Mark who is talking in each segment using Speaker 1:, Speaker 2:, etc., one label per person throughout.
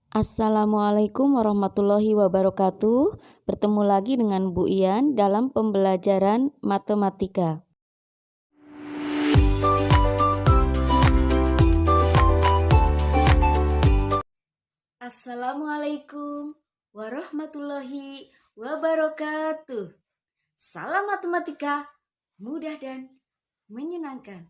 Speaker 1: Assalamualaikum warahmatullahi wabarakatuh. Bertemu lagi dengan Bu Ian dalam pembelajaran matematika. Assalamualaikum warahmatullahi wabarakatuh. Salam matematika mudah dan menyenangkan.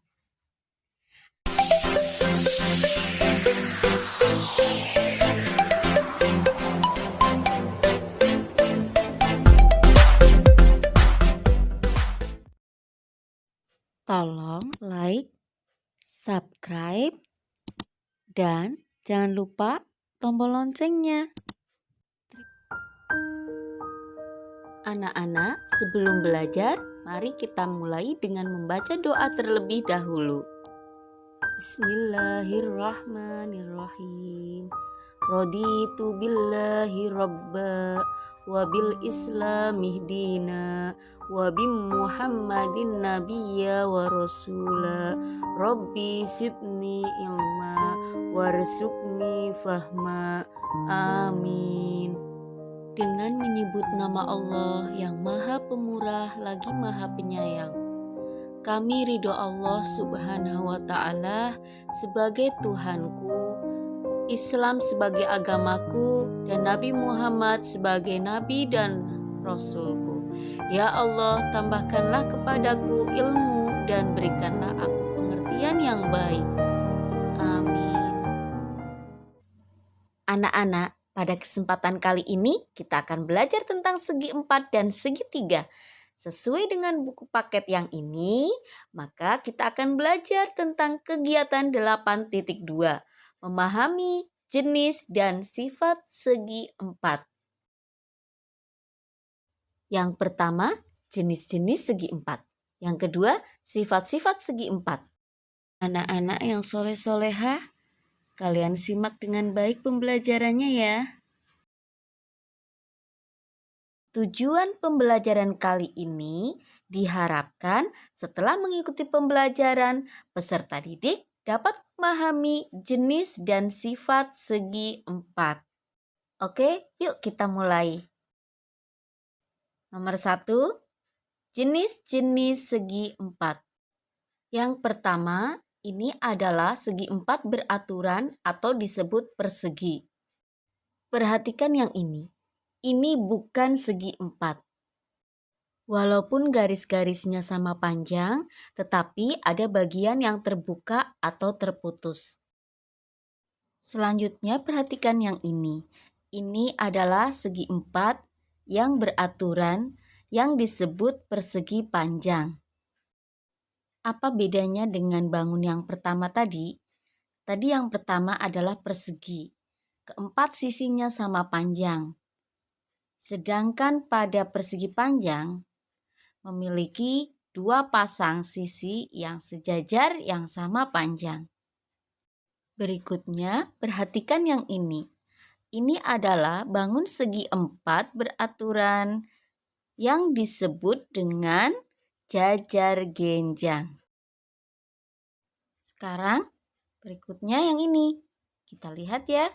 Speaker 1: Tolong like, subscribe, dan jangan lupa tombol loncengnya. Anak-anak, sebelum belajar, mari kita mulai dengan membaca doa terlebih dahulu. Bismillahirrahmanirrahim. Raditu billahi robba wa bil islami dina wa bi muhammadin nabiyya wa rasula rabbi sidni ilma warzuqni fahma amin. Dengan menyebut nama Allah yang Maha Pemurah lagi Maha Penyayang, kami ridho Allah Subhanahu wa Ta'ala sebagai Tuhanku, Islam sebagai agamaku, dan Nabi Muhammad sebagai Nabi dan Rasulku. Ya Allah, tambahkanlah kepadaku ilmu dan berikanlah aku pengertian yang baik. Amin. Anak-anak, pada kesempatan kali ini kita akan belajar tentang segi 4 dan segi 3. Sesuai dengan buku paket yang ini, maka kita akan belajar tentang kegiatan 8.2. Memahami jenis dan sifat segi 4. Yang pertama, jenis-jenis segi 4. Yang kedua, sifat-sifat segi 4. Anak-anak yang soleh-solehah, kalian simak dengan baik pembelajarannya ya. Tujuan pembelajaran kali ini diharapkan setelah mengikuti pembelajaran, peserta didik dapat memahami jenis dan sifat segi 4. Oke, yuk kita mulai. Nomor 1, jenis-jenis segi 4. Yang pertama, ini adalah segi 4 beraturan atau disebut persegi. Perhatikan yang ini. Ini bukan segi 4. Walaupun garis-garisnya sama panjang, tetapi ada bagian yang terbuka atau terputus. Selanjutnya perhatikan yang ini. Ini adalah segi 4 yang beraturan yang disebut persegi panjang. Apa bedanya dengan bangun yang pertama tadi? Tadi yang pertama adalah persegi. Keempat sisinya sama panjang. Sedangkan pada persegi panjang memiliki 2 pasang sisi yang sejajar yang sama panjang. Berikutnya, perhatikan yang ini. Ini adalah bangun segi 4 beraturan yang disebut dengan jajar genjang. Sekarang, berikutnya yang ini. Kita lihat ya.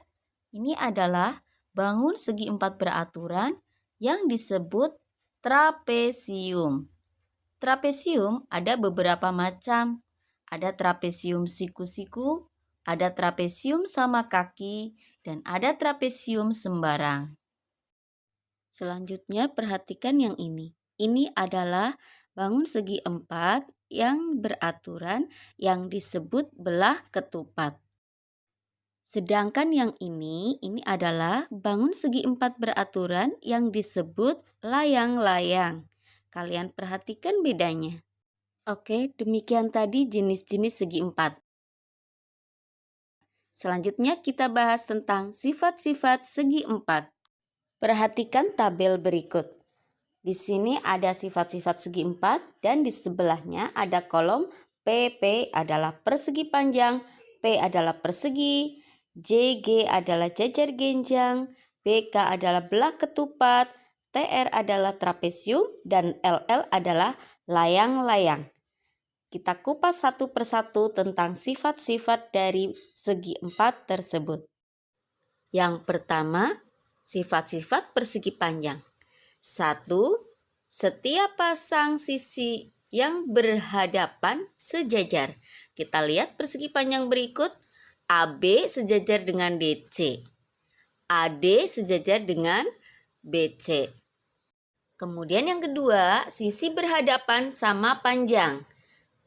Speaker 1: Ini adalah bangun segi 4 beraturan yang disebut trapesium. Trapesium ada beberapa macam. Ada trapesium siku-siku, ada trapesium sama kaki, dan ada trapesium sembarang. Selanjutnya perhatikan yang ini. Ini adalah bangun segi 4 yang beraturan yang disebut belah ketupat. Sedangkan yang ini adalah bangun segi 4 beraturan yang disebut layang-layang. Kalian perhatikan bedanya. Oke, demikian tadi jenis-jenis segi 4. Selanjutnya kita bahas tentang sifat-sifat segi 4. Perhatikan tabel berikut. Di sini ada sifat-sifat segi 4 dan di sebelahnya ada kolom PP adalah persegi panjang, P adalah persegi, JG adalah jajar genjang, BK adalah belah ketupat, TR adalah trapesium, dan LL adalah layang-layang. Kita kupas satu persatu tentang sifat-sifat dari segi 4 tersebut. Yang pertama, sifat-sifat persegi panjang. 1. Setiap pasang sisi yang berhadapan sejajar. Kita lihat persegi panjang berikut. AB sejajar dengan DC. AD sejajar dengan BC. Kemudian yang kedua, sisi berhadapan sama panjang.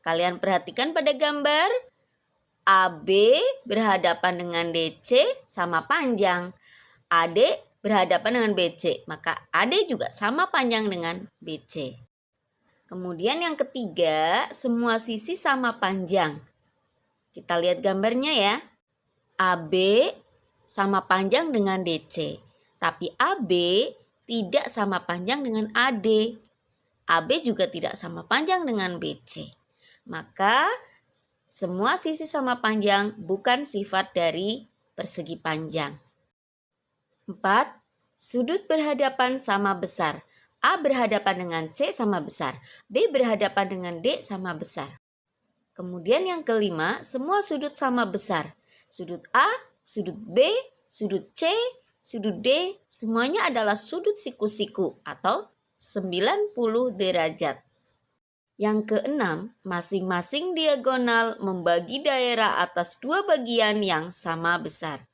Speaker 1: Kalian perhatikan pada gambar. AB berhadapan dengan DC sama panjang. AD berhadapan dengan BC, maka AD juga sama panjang dengan BC. Kemudian yang ketiga, semua sisi sama panjang. Kita lihat gambarnya ya. AB sama panjang dengan DC, tapi AB tidak sama panjang dengan AD. AB juga tidak sama panjang dengan BC. Maka semua sisi sama panjang bukan sifat dari persegi panjang. 4. Sudut berhadapan sama besar. A berhadapan dengan C sama besar. B berhadapan dengan D sama besar. Kemudian yang kelima, semua sudut sama besar. Sudut A, sudut B, sudut C, sudut D, semuanya adalah sudut siku-siku atau 90 derajat. Yang keenam, masing-masing diagonal membagi daerah atas dua bagian yang sama besar.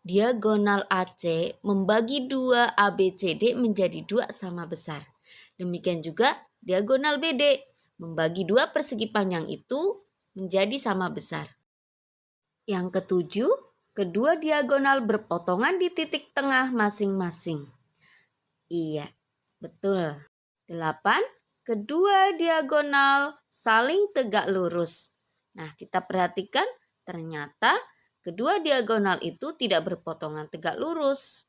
Speaker 1: Diagonal AC membagi dua ABCD menjadi dua sama besar. Demikian juga diagonal BD membagi dua persegi panjang itu menjadi sama besar. Yang ketujuh, kedua diagonal berpotongan di titik tengah masing-masing. Iya, betul. 8. Kedua diagonal saling tegak lurus. Nah, kita perhatikan ternyata kedua diagonal itu tidak berpotongan tegak lurus.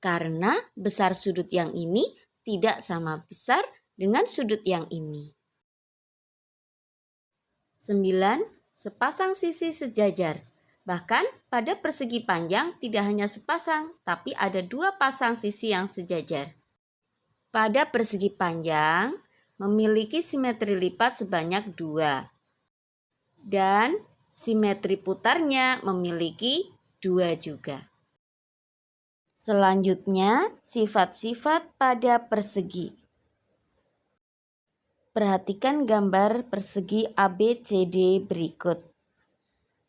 Speaker 1: Karena besar sudut yang ini tidak sama besar dengan sudut yang ini. 9. Sepasang sisi sejajar. Bahkan pada persegi panjang tidak hanya sepasang, tapi ada dua pasang sisi yang sejajar. Pada persegi panjang memiliki simetri lipat sebanyak 2. Dan simetri putarnya memiliki 2 juga. Selanjutnya, sifat-sifat pada persegi. Perhatikan gambar persegi ABCD berikut.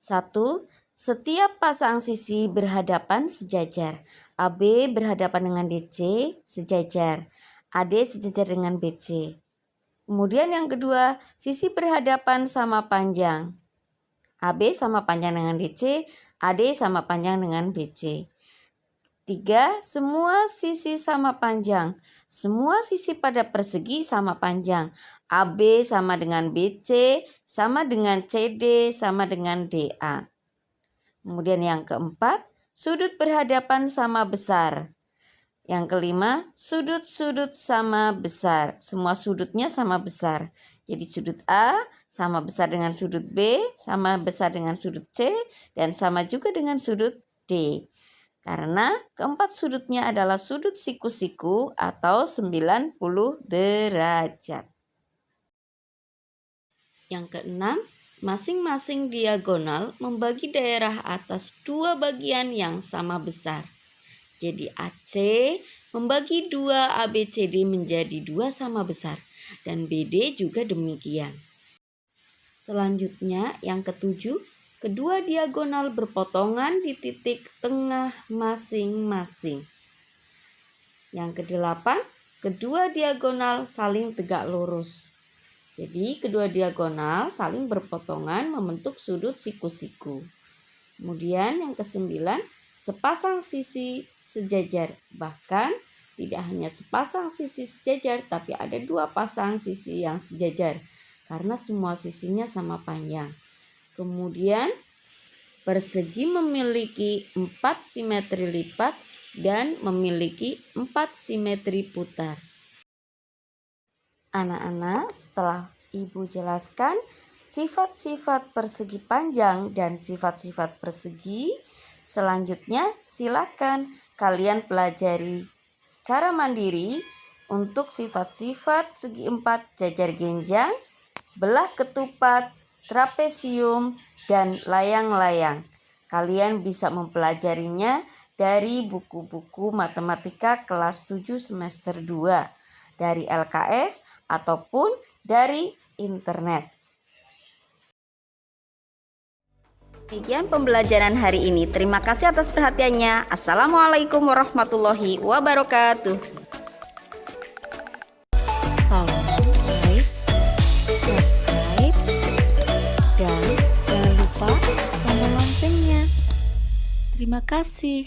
Speaker 1: 1. Setiap pasang sisi berhadapan sejajar. AB berhadapan dengan DC sejajar. AD sejajar dengan BC. Kemudian yang kedua, sisi berhadapan sama panjang. AB sama panjang dengan DC, AD sama panjang dengan BC. 3. Semua sisi sama panjang. Semua sisi pada persegi sama panjang. AB sama dengan BC, sama dengan CD, sama dengan DA. Kemudian yang keempat, sudut berhadapan sama besar. Yang kelima, sudut-sudut sama besar. Semua sudutnya sama besar. Jadi sudut A sama besar dengan sudut B, sama besar dengan sudut C, dan sama juga dengan sudut D. Karena keempat sudutnya adalah sudut siku-siku atau 90 derajat. Yang keenam, masing-masing diagonal membagi daerah atas dua bagian yang sama besar. Jadi AC membagi 2 ABCD menjadi 2 sama besar dan BD juga demikian. Selanjutnya yang ketujuh, kedua diagonal berpotongan di titik tengah masing-masing. Yang kedelapan, kedua diagonal saling tegak lurus. Jadi kedua diagonal saling berpotongan membentuk sudut siku-siku. Kemudian yang kesembilan, sepasang sisi sejajar. Bahkan tidak hanya sepasang sisi sejajar, tapi ada dua pasang sisi yang sejajar. Karena semua sisinya sama panjang. Kemudian persegi memiliki 4 simetri lipat dan memiliki 4 simetri putar. Anak-anak, setelah Ibu jelaskan sifat-sifat persegi panjang dan sifat-sifat persegi, selanjutnya silakan kalian pelajari secara mandiri untuk sifat-sifat segi 4 jajar genjang, belah ketupat, trapesium, dan layang-layang. Kalian bisa mempelajarinya dari buku-buku matematika kelas 7 semester 2, dari LKS ataupun dari internet. Demikian pembelajaran hari ini. Terima kasih atas perhatiannya. Assalamualaikum warahmatullahi wabarakatuh. Salam, like, subscribe, dan jangan lupa tombol loncengnya. Terima kasih.